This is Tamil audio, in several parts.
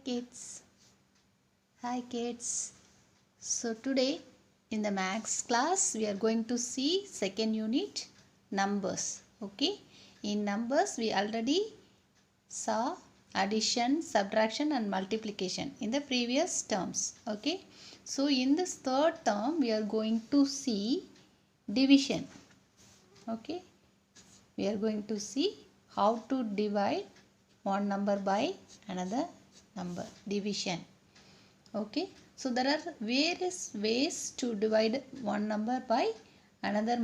kids. Hi kids. So today in the maths class we are going to see second unit numbers. Okay. In numbers we already saw addition, subtraction and multiplication in the previous terms. Okay. So in this third term we are going to see division. Okay. We are going to see how to divide one number by another number, division. Okay, so there are various ways to divide one number by another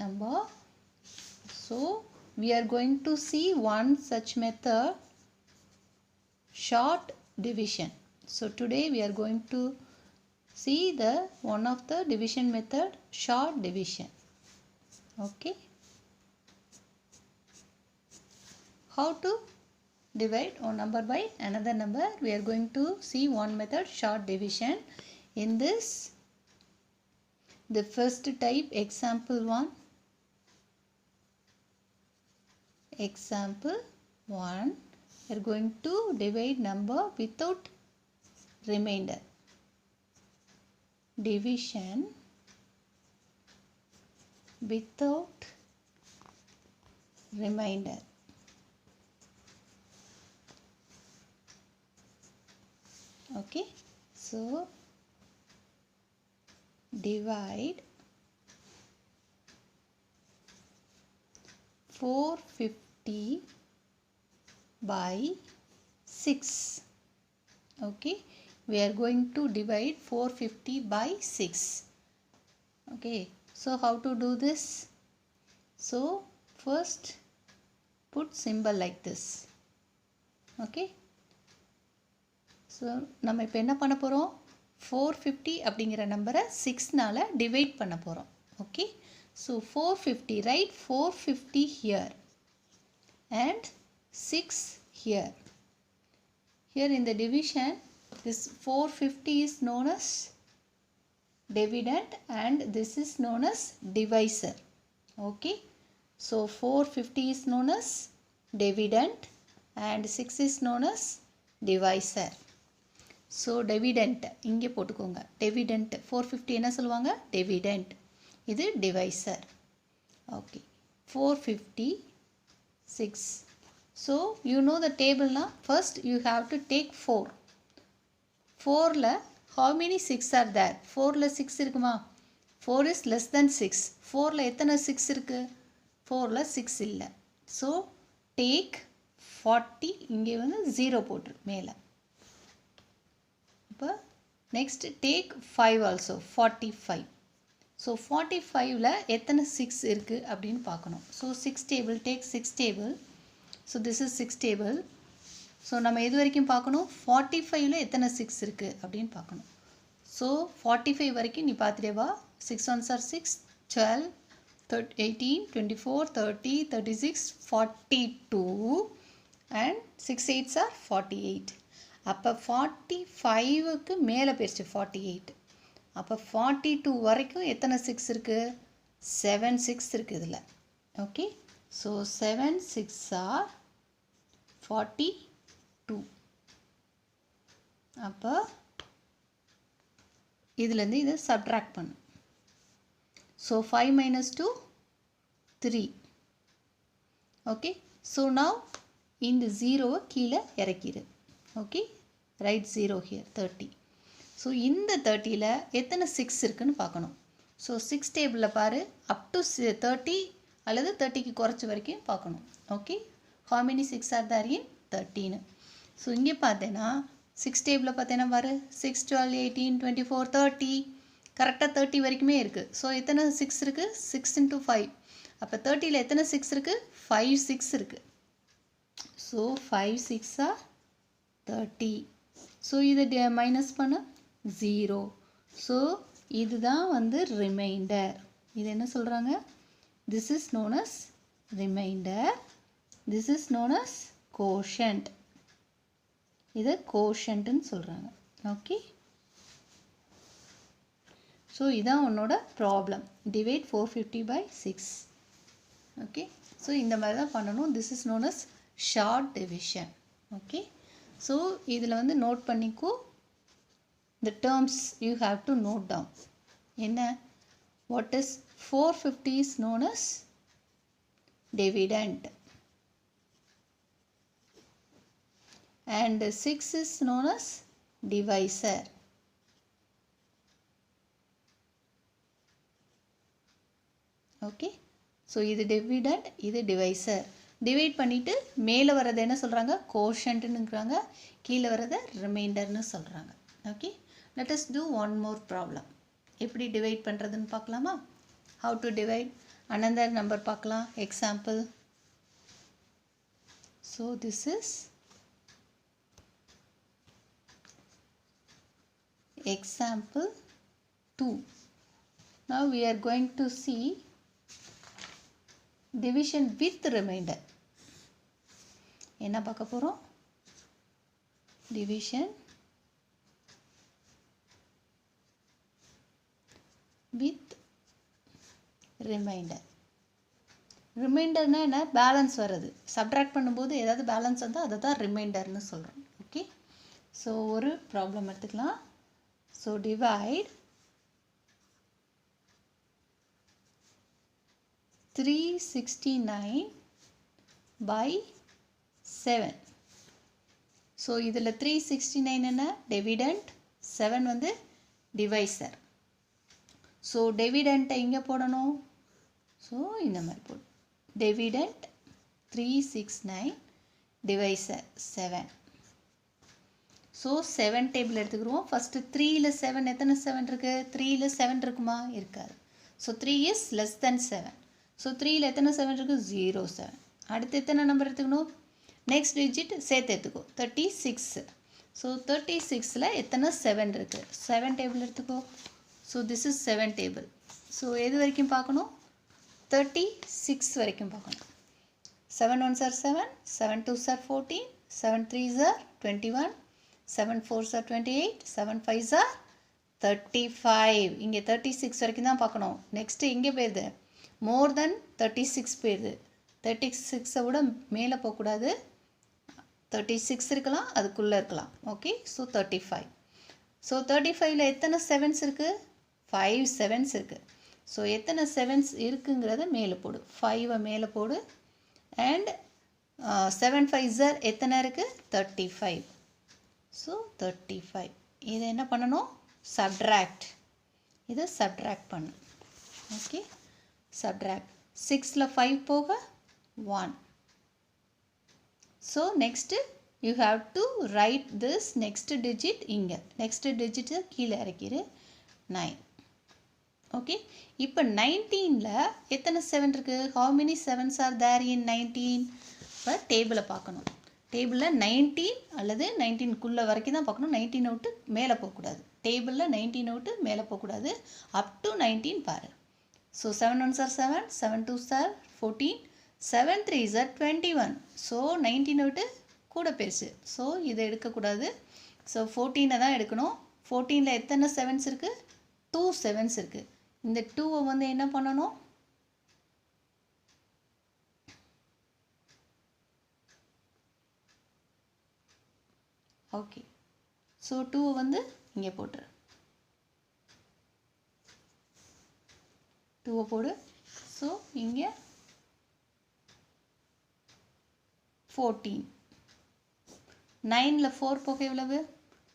number. So we are going to see one such method, short division. So today we are going to see the one of the division method, short division. Okay, how to divide one number by another number? We are going to see one method, short division. In this, the first type, example 1. Example 1, we are going to divide number without remainder. Division without remainder. Okay, so divide 450 by 6. Okay, we are going to divide 450 by 6. Okay, so how to do this? So first put symbol like this. Okay, so நம்ம இப்போ என்ன பண்ண போகிறோம், 450 அப்படிங்கிற நம்பரை 6னால் டிவைட் பண்ண போகிறோம். Okay, so 450, right 450 here and 6 here. Here in the division, this 450 is known as dividend and this is known as divisor. Okay, so 450 is known as dividend and 6 is known as divisor. So dividend இங்கே போட்டுக்கோங்க. டிவிடெண்ட் 450 என்ன சொல்லுவாங்க, டிவிடெண்ட். இது divisor. Okay, 450 6. So you know the டேபிள்னா first you have to take 4. 4ல் how many 6 are there? 4ல் 6 இருக்குமா? 4 is less than 6. 4ல் எத்தனை 6 இருக்கு? 4ல் 6 இல்லை. ஸோ டேக் 40, இங்கே வந்து 0 போட்டுரு மேலே. இப்போ நெக்ஸ்ட் டேக் 5 ஆல்சோ, 45. ஸோ 45ல் எத்தனை 6 இருக்குது அப்படின்னு பார்க்கணும். So 6 table, take 6 table. So this is 6 table. So நம்ம எது வரைக்கும் பார்க்கணும், 45ல் எத்தனை 6 இருக்குது அப்படின்னு பார்க்கணும். ஸோ 45 வரைக்கும் நீ பார்த்துட்டேவா. 6 1s are 6, 12, 18, 24, 30, 36, 42 and 6 8s are 48. அப்போ 45க்கு மேலே போயிடுச்சு 48. அப்போ 42 வரைக்கும் எத்தனை 6 இருக்குது, 7 6 இருக்குது இதில். Okay, so 7 6 are 42. அப்போ இதுலேருந்து இதை சப்ட்ராக்ட் பண்ணு. So 5 minus 2 3. Okay, so now இந்த 0வை கீழே இறக்கிடு. Okay, right 0 here 30. ஸோ இந்த 30ல் எத்தனை 6 இருக்குன்னு பார்க்கணும். ஸோ 6 டேபிளில் பாரு, அப் டு 30 அல்லது 30க்கு குறைச்ச வரைக்கும் பார்க்கணும். Okay, how many 6 are there in 13. So இங்கே பார்த்தேன்னா 6 டேபிளில் பார்த்தேன்னா பாரு, 6 12 18 24 30, கரெக்டாக 30 வரைக்குமே இருக்குது. ஸோ எத்தனை 6 இருக்குது, 6 into 5. அப்போ 30ல் எத்தனை 6 இருக்குது, 5 6 இருக்குது. So 5 6 are 30. ஸோ இதை மைனஸ் பண்ண 0. ஸோ இதுதான் வந்து ரிமைண்டர். இது என்ன சொல்கிறாங்க, this is known as remainder, this is known as quotient. இதை கோஷன்ட்னு சொல்கிறாங்க. ஓகே, ஸோ இதான் உன்னோட problem, divide 450 by 6. Okay, so இந்த மாதிரி தான் பண்ணணும். This is known as short division. Okay, so இதில் வந்து நோட் பண்ணிக்கோ, the terms you have to note down. என்ன, what is 450 is known as dividend and 6 is known as divisor. Okay, so இது dividend, இது divisor. டிவைட் பண்ணிவிட்டு மேலே வர்றது என்ன சொல்கிறாங்க, கோஷன்ட்டுங்கிறாங்க, கீழே வர்றதை ரிமைண்டர்னு சொல்கிறாங்க. Okay, let us do one more problem. எப்படி டிவைட் பண்ணுறதுன்னு பார்க்கலாமா? how to divide another number பார்க்கலாம். example, so this is example 2. Now we are going to see division with remainder. என்ன பார்க்க போகிறோம், division with remainder. ரிமைண்டர்னா என்ன, பேலன்ஸ் வர்றது, சப்ட்ராக்ட் பண்ணும்போது ஏதாவது பேலன்ஸ் வந்தால் அதை தான் ரிமைண்டர்னு சொல்கிறோம். ஓகே, ஸோ ஒரு ப்ராப்ளம் எடுத்துக்கலாம். So divide 369 by 7. ஸோ இதில் 369 என்ன, டிவிடெண்ட், 7 வந்து டிவைசர். ஸோ டிவிடெண்ட்டை இங்கே போடணும். ஸோ இந்த மாதிரி போடு, டிவிடெண்ட் 369 டிவைசர் 7. ஸோ 7 டேபிள் எடுத்துக்கிடுவோம். ஃபஸ்ட்டு 3ல் 7 எத்தனை 7 இருக்குது, 3ல் 7 இருக்குமா, இருக்காது. So 3 is less than 7. So 3ல் எத்தனை 7 இருக்குது, 07. அடுத்து எத்தனை நம்பர் எடுத்துக்கணும், நெக்ஸ்ட் டிஜிட் சேர்த்து எடுத்துக்கோ, 36. ஸோ 36ல் எத்தனை 7 இருக்குது, 7 டேபிள் எடுத்துக்கோ. So this is 7 table. So எது வரைக்கும் பார்க்கணும், 36 வரைக்கும் பார்க்கணும். 7 1s are 7, 7 2s are 14, 7 3s are 21, 7 4s are 28, 7 5s are 35. இங்கே 36 வரைக்கும் தான் பார்க்கணும். நெக்ஸ்ட்டு இங்கே போயிருது, மோர் தென் 36 போயிருது. 36ஐ விட மேலே போகக்கூடாது, 36 இருக்கலாம், அதுக்குள்ளே இருக்கலாம். Okay, so 35. ஸோ 35ல் எத்தனை 7s இருக்குது, 5 7s இருக்குது. ஸோ எத்தனை 7s இருக்குங்கிறத மேலே போடு, 5ஐ மேலே போடு. அண்ட் 7 5s are எத்தனை இருக்குது, 35. ஸோ 35 இதை என்ன பண்ணணும், சப்ட்ராக்ட், இதை சப்ட்ராக்ட் பண்ணு. ஓகே, சப்ட்ராக்ட் 6ல் 5 போக 1. So next you have to right this next digit இங்கே, நெக்ஸ்ட் டிஜிட்டு கீழே இறக்கிடு, 9. ஓகே, இப்போ 19ல் எத்தனை 7 இருக்குது, how many 7s are there in 19? இப்போ டேபிளை பார்க்கணும். டேபிளில் 19 அல்லது 19க்குள்ளே வரைக்கும் தான் பார்க்கணும், 19 விட்டு மேலே போகக்கூடாது. டேபிளில் 19 விட்டு மேலே போகக்கூடாது, அப் டு 19 பாரு. So 7 1s are 7, 7 2s are 14, 7 3s are 21. So 19 விட்டு கூட பெருசு, ஸோ இதை எடுக்கக்கூடாது. ஸோ 14 தான் எடுக்கணும். 14ல் எத்தனை 7s இருக்குது, 2 7s இருக்குது. இந்த 2ஐ வந்து என்ன பண்ணணும், ஓகே, ஸோ 2ஐ வந்து இங்கே போட்டுரு, 2ஐ போடு. ஸோ இங்கே 14, 9ல் 4 போக எவ்வளவு,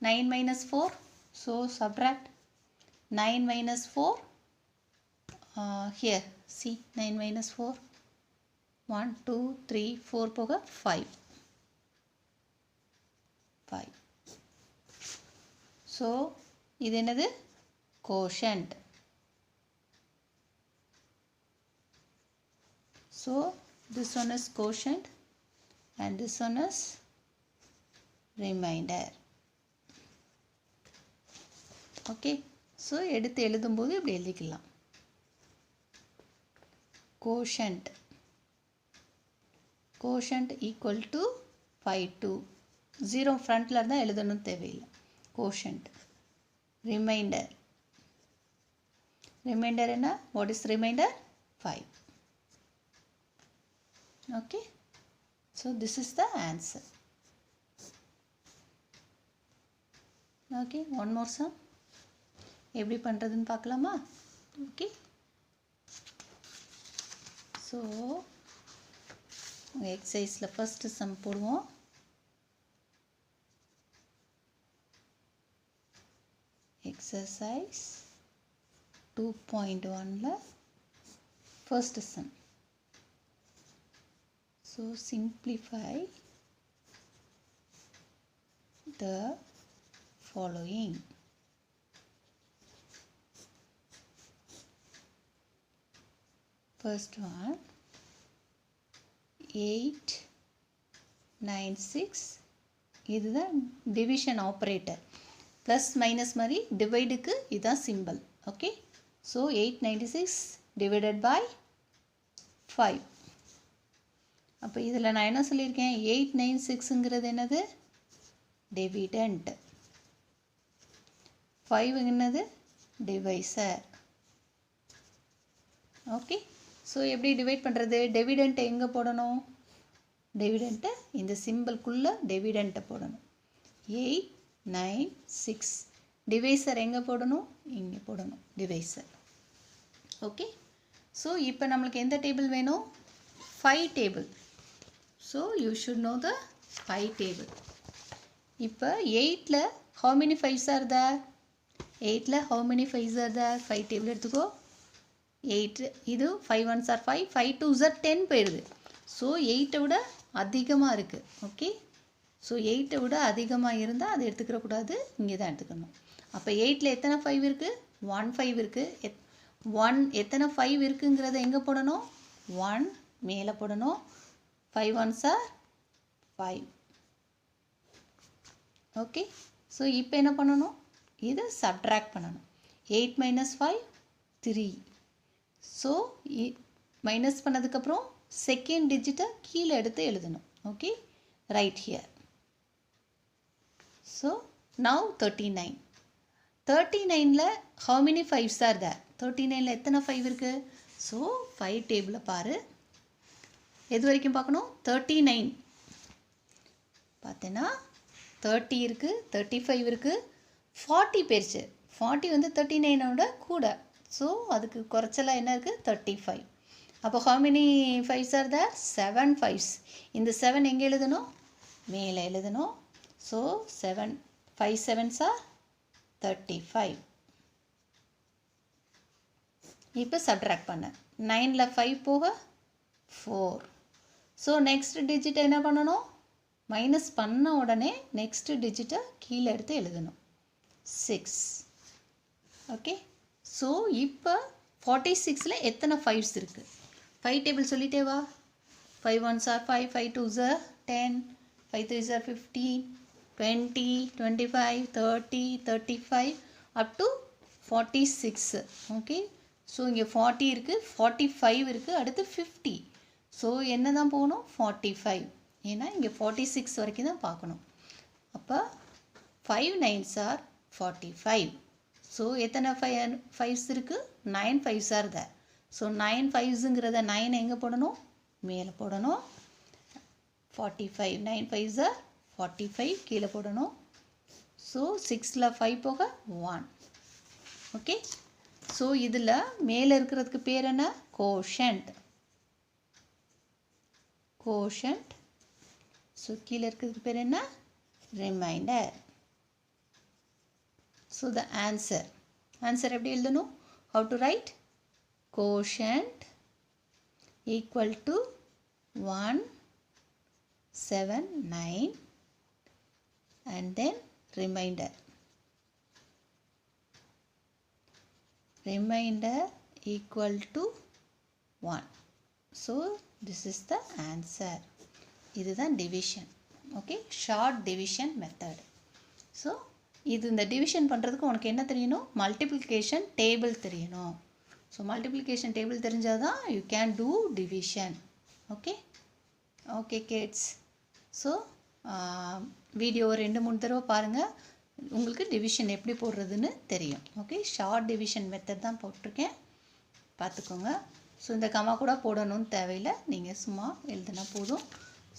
9 minus 4. So subtract 9 minus 4. Here see 9 minus 4, 1 2 3 4 போக 5. ஸோ இது என்னது, quotient. So this one is quotient and this one is remainder. Okay, so எடுத்து எழுதும்போது இப்படி எழுதிக்கலாம், quotient equal to 5 2. 0 ஃப்ரண்ட்டில் இருந்தால் எழுதணும் தேவையில்லை. quotient remainder என்ன, what is remainder, 5. Okay, so this is the answer. Okay, one more sum எப்படி பண்ணுறதுன்னு பார்க்கலாமா? ஓகே, ஸோ எக்ஸசைஸில் ஃபஸ்ட்டு சம் போடுவோம். எக்ஸசைஸ் 2.1ல first sum. So simplify the following. First one 8 9 6. இதுதான் division operator. Plus minus மாதிரி டிவைடுக்கு இதுதான் simple. Okay, so 896 divided by 5. அப்போ இதில் நான் என்ன சொல்லியிருக்கேன், 896ங்கிறது என்னது, டிவிடெண்ட். 5 என்னது, டிவைசர். ஓகே, ஸோ எப்படி டிவைட் பண்ணுறது, டிவிடெண்ட்டை எங்கே போடணும், டிவிடெண்ட்டை இந்த சிம்பிள்குள்ளே டிவிடெண்ட்டை போடணும். 896 டிவைசர் எங்கே போடணும், இங்கே போடணும் டிவைசர். ஓகே, ஸோ இப்போ நம்மளுக்கு எந்த டேபிள் வேணும், 5 table. So you should know the 5 table. இப்போ 8ல் how many 5s are there, 8ல் how many 5s are there, 5 table எடுத்துக்கோ. 8 இது 5 1s are 5, 5 2s are 10 போயிடுது. ஸோ 8ஐ விட அதிகமாக இருக்குது. ஓகே, ஸோ 8ஐ விட அதிகமாக இருந்தால் அதை எடுத்துக்கிற கூடாது, இங்கே தான் எடுத்துக்கணும். அப்போ 8ல் எத்தனை 5 இருக்குது, 1 5 இருக்குது. 1 எத்தனை 5 இருக்குங்கிறத எங்கே போடணும், 1 மேலே போடணும். 5 1s are 5. ஓகே, ஸோ இப்போ என்ன பண்ணணும், இதை சப்ட்ராக்ட் பண்ணணும். 8 minus 5 3. ஸோ மைனஸ் பண்ணதுக்கப்புறம் செகண்ட் டிஜிட்டை கீழே எடுத்து எழுதணும். Okay, right here. So now 39. 39ல் how many 5s are there, 39ல் எத்தனை 5 இருக்குது. ஸோ 5 டேபிளை பாரு, எது வரைக்கும் பார்க்கணும், 39 பார்த்தேன்னா 30 இருக்குது, 35 இருக்குது, 40 போயிடுச்சு. 40 வந்து 39ஓட கூட, ஸோ அதுக்கு குறைச்சலாக என்ன இருக்குது, 35. அப்போ how many 5s are there, 7 5s. இந்த 7 எங்கே எழுதணும், மேலே எழுதணும். So 7 5 7s are 35. இப்போ சப்ட்ராக்ட் பண்ண 9ல் 5 போக 4. ஸோ நெக்ஸ்ட் டிஜிட்டை என்ன பண்ணணும், மைனஸ் பண்ண உடனே நெக்ஸ்ட் டிஜிட்டை கீழே எடுத்து எழுதணும், 6. ஓகே, ஸோ இப்போ 46ல் எத்தனை 5s இருக்குது, 5 டேபிள் சொல்லிட்டே வா. 5 1s are 5, 5 2s are 10, 5 3s are 15, 20 25 30 35 up to 46. Okay, so இங்கே 40 இருக்குது, 45 இருக்குது, அடுத்து 50. ஸோ என்ன தான் போகணும், 45. ஏன்னா இங்கே 46 வரைக்கும் தான் பார்க்கணும். அப்போ 5 9s are 45. ஸோ எத்தனை 5s இருக்குது, 9 5s are there. ஸோ 9 5ங்கிறத 9 எங்கே போடணும், மேலே போடணும். 45 9 5s are 45 கீழே போடணும். ஸோ 6ல் 5 போக 1. ஓகே, ஸோ இதில் மேலே இருக்கிறதுக்கு பேர் என்ன, கோஷன்ட். கோஷன்ட். ஸோ கீழே இருக்கிறதுக்கு பேர் என்ன, remainder. So the answer, answer எப்படி எழுதணும், how to write, quotient equal to 1 7 9 and then remainder. Remainder equal to 1. So this is the answer. இதுதான் division. Okay, short division method. So இது இந்த டிவிஷன் பண்ணுறதுக்கு உனக்கு என்ன தெரியணும், மல்டிப்ளிகேஷன் டேபிள் தெரியணும். ஸோ மல்டிப்ளிகேஷன் டேபிள் தெரிஞ்சால் தான் you can do division. Okay okay kids. So video 2-3 தடவை பாருங்கள், உங்களுக்கு டிவிஷன் எப்படி போடுறதுன்னு தெரியும். ஓகே, ஷார்ட் டிவிஷன் மெத்தட் தான் போட்டிருக்கேன், பார்த்துக்கோங்க. ஸோ இந்த கமா கூட போடணும்னு தேவையில்லை, நீங்கள் சும்மா எழுதுனா போதும்.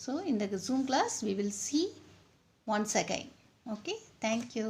ஸோ இந்த zoom class we will see once again. Okay, thank you.